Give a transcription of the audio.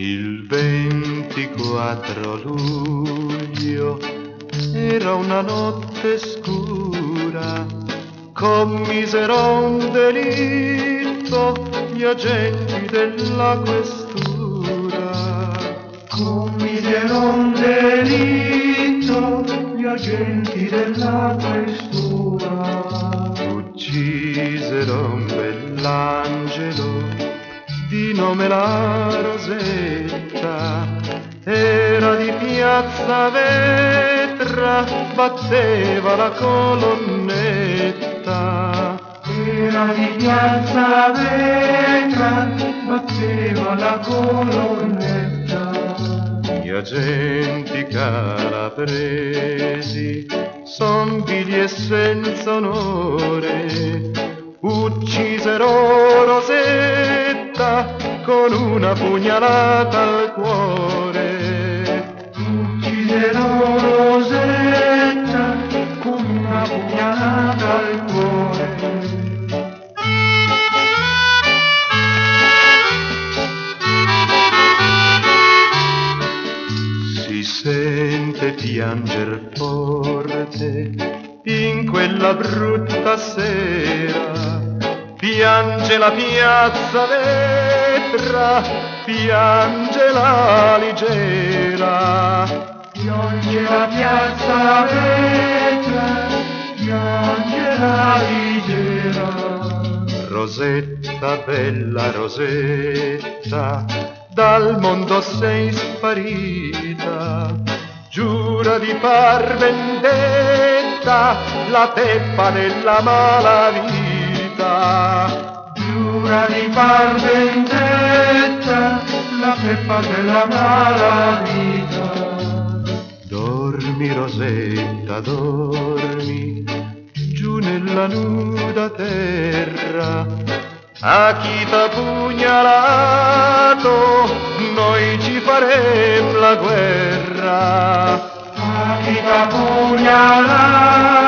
Il 24 luglio era una notte scura, commisero un delitto gli agenti della questura. Commisero un delitto gli agenti della questura. Uccisero un bell'angelo di nome la Rosetta, era di Piazza Vetra, batteva la colonnetta. Era di Piazza Vetra, batteva la colonnetta. Gli agenti calabresi son vili e senza onore, uccisero Rosetta con una pugnalata al cuore. Uccisero Rosetta con una pugnalata al cuore. Si sente pianger forte in quella brutta sera, piange la Piazza Vetra, piange la Ligera. Piange la Piazza Vetra, piange la Ligera. Rosetta, bella Rosetta, dal mondo sei sparita, giura di far vendetta la peppa della malavita. Giura di far vendetta la peppa della malavita. Dormi Rosetta, dormi, giù nella nuda terra, a chi t'ha pugnalato noi ci faremo la guerra. A chi t'ha pugnalato